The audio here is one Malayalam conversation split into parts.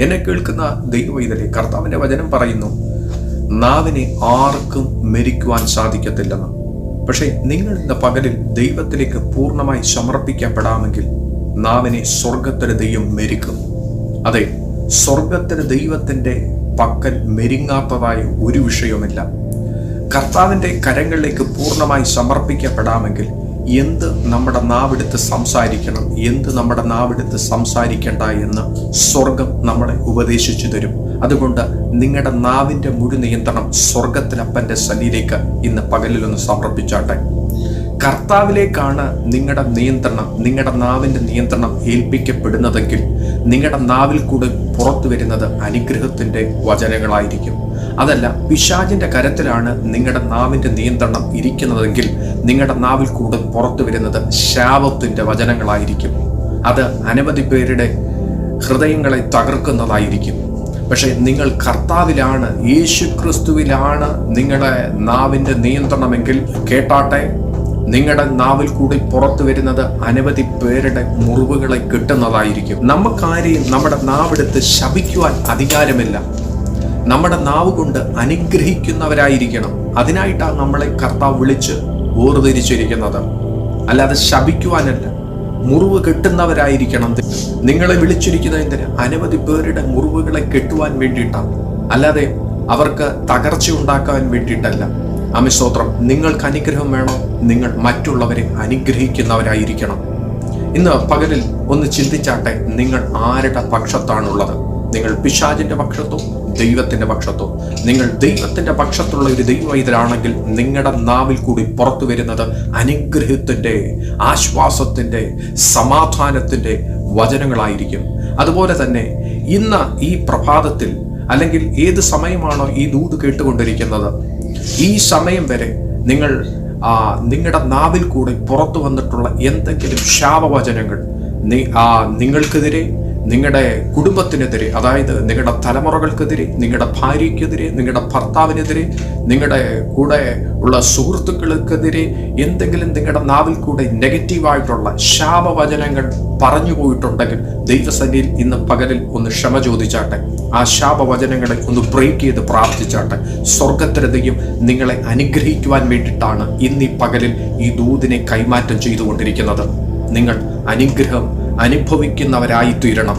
എന്നെ കേൾക്കുന്ന ദൈവവൈതലേ, കർത്താവിന്റെ വചനം പറയുന്നു, നാവിനെ ആർക്കും മെരിക്കുവാൻ സാധിക്കത്തില്ലെന്ന്. പക്ഷേ നിങ്ങൾ ഇന്ന് പകലിൽ ദൈവത്തിലേക്ക് പൂർണ്ണമായി സമർപ്പിക്കപ്പെടാമെങ്കിൽ നാവിനെ സ്വർഗത്തിന് ദൈവം മെരിക്കും. അതെ, സ്വർഗത്തിന് ദൈവത്തിന്റെ പക്കൽ മെരിങ്ങാത്തതായ ഒരു വിഷയവുമില്ല. കർത്താവിന്റെ കരങ്ങളിലേക്ക് പൂർണ്ണമായി സമർപ്പിക്കപ്പെടാമെങ്കിൽ എന്ത് നമ്മുടെ നാവെടുത്ത് സംസാരിക്കണം, എന്ത് നമ്മുടെ നാവെടുത്ത് സംസാരിക്കണ്ട എന്ന് സ്വർഗം നമ്മളെ ഉപദേശിച്ചു തരും. അതുകൊണ്ട് നിങ്ങളുടെ നാവിന്റെ മുഴു നിയന്ത്രണം സ്വർഗത്തിലപ്പന്റെ സന്നിധിയിലേക്ക് ഇന്ന് പകലിലൊന്ന് സമർപ്പിച്ചാട്ടെ. കർത്താവിലേക്കാണ് നിങ്ങളുടെ നിയന്ത്രണം, നിങ്ങളുടെ നാവിന്റെ നിയന്ത്രണം ഏൽപ്പിക്കപ്പെടുന്നതെങ്കിൽ നിങ്ങളുടെ നാവിൽ കൂടെ പുറത്തു വരുന്നത് അനുഗ്രഹത്തിന്റെ വചനങ്ങളായിരിക്കും. അതല്ല, പിശാചിന്റെ കരത്തിലാണ് നിങ്ങളുടെ നാവിന്റെ നിയന്ത്രണം ഇരിക്കുന്നതെങ്കിൽ നിങ്ങളുടെ നാവിൽ കൂടെ പുറത്തു വരുന്നത് ശാപത്തിന്റെ വചനങ്ങളായിരിക്കും. അത് അനവധി പേരുടെ ഹൃദയങ്ങളെ തകർക്കുന്നതായിരിക്കും. പക്ഷെ നിങ്ങൾ കർത്താവിലാണ്, യേശു ക്രിസ്തുവിലാണ് നിങ്ങളുടെ നാവിന്റെ നിയന്ത്രണമെങ്കിൽ കേട്ടാട്ടെ, നിങ്ങളുടെ നാവിൽ കൂടി പുറത്തു വരുന്നത് അനവധി പേരുടെ മുറിവുകളെ കിട്ടുന്നതായിരിക്കും. നമുക്കാരെയും നമ്മുടെ നാവെടുത്ത് ശപിക്കുവാൻ അധികാരമില്ല. നമ്മുടെ നാവ് കൊണ്ട് അനുഗ്രഹിക്കുന്നവരായിരിക്കണം. അതിനായിട്ടാണ് നമ്മളെ കർത്താവ് വിളിച്ച് വേർതിരിച്ചിരിക്കുന്നത്, അല്ലാതെ ശപിക്കുവാനല്ല. മുറിവ് കെട്ടുന്നവരായിരിക്കണം. നിങ്ങളെ വിളിച്ചിരിക്കുന്നതിന് അനവധി പേരുടെ മുറിവുകളെ കെട്ടുവാൻ വേണ്ടിയിട്ടാണ്, അല്ലാതെ അവർക്ക് തകർച്ച ഉണ്ടാക്കാൻ വേണ്ടിയിട്ടല്ല. സ്തോത്രം. നിങ്ങൾക്ക് അനുഗ്രഹം വേണോ? നിങ്ങൾ മറ്റുള്ളവരെ അനുഗ്രഹിക്കുന്നവരായിരിക്കണം. ഇന്ന് പകലിൽ ഒന്ന് ചിന്തിച്ചാട്ടെ, നിങ്ങൾ ആരുടെ പക്ഷത്താണുള്ളത്? നിങ്ങൾ പിശാചിന്റെ പക്ഷത്തോ ദൈവത്തിന്റെ പക്ഷത്തോ? നിങ്ങൾ ദൈവത്തിന്റെ പക്ഷത്തുള്ള ഒരു ദൈവവൈതലാണെങ്കിൽ നിങ്ങളുടെ നാവിൽ കൂടി പുറത്തു വരുന്നത് അനുഗ്രഹത്തിന്റെ, ആശ്വാസത്തിന്റെ, സമാധാനത്തിന്റെ വചനങ്ങളായിരിക്കും. അതുപോലെ തന്നെ ഇന്ന് ഈ പ്രഭാതത്തിൽ, അല്ലെങ്കിൽ ഏത് സമയമാണോ ഈ ദൂത് കേട്ടുകൊണ്ടിരിക്കുന്നത്, ഈ സമയം വരെ നിങ്ങൾ നിങ്ങളുടെ നാവിൽ കൂടെ പുറത്തു വന്നിട്ടുള്ള എന്തെങ്കിലും ശാപവചനങ്ങൾ നിങ്ങൾക്കെതിരെ, നിങ്ങളുടെ കുടുംബത്തിനെതിരെ, അതായത് നിങ്ങളുടെ തലമുറകൾക്കെതിരെ, നിങ്ങളുടെ ഭാര്യയ്ക്കെതിരെ, നിങ്ങളുടെ ഭർത്താവിനെതിരെ, നിങ്ങളുടെ കൂടെ ഉള്ള സുഹൃത്തുക്കൾക്കെതിരെ എന്തെങ്കിലും നിങ്ങളുടെ നാവിൽ കൂടെ നെഗറ്റീവായിട്ടുള്ള ശാപവചനങ്ങൾ പറഞ്ഞു പോയിട്ടുണ്ടെങ്കിൽ ദൈവസന്നിധിയിൽ ഇന്ന് പകലിൽ ഒന്ന് ക്ഷമ ചോദിച്ചാട്ടെ. ആ ശാപവചനങ്ങളെ ഒന്ന് ബ്രേക്ക് ചെയ്ത് പ്രാർത്ഥിച്ചാട്ടെ. സ്വർഗത്തിലെ ദൈവം നിങ്ങളെ അനുഗ്രഹിക്കുവാൻ വേണ്ടിയിട്ടാണ് ഇന്ന് ഈ പകലിൽ ഈ ദൂതിനെ കൈമാറ്റം ചെയ്തുകൊണ്ടിരിക്കുന്നത്. നിങ്ങൾ അനുഗ്രഹം അനുഭവിക്കുന്നവരായി തീരണം.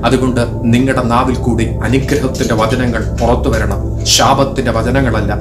അതുകൊണ്ട് നിങ്ങളുടെ നാവിൽ കൂടി അനുഗ്രഹത്തിന്റെ വചനങ്ങൾ പുറത്തു വരണം, ശാപത്തിന്റെ വചനങ്ങളല്ല.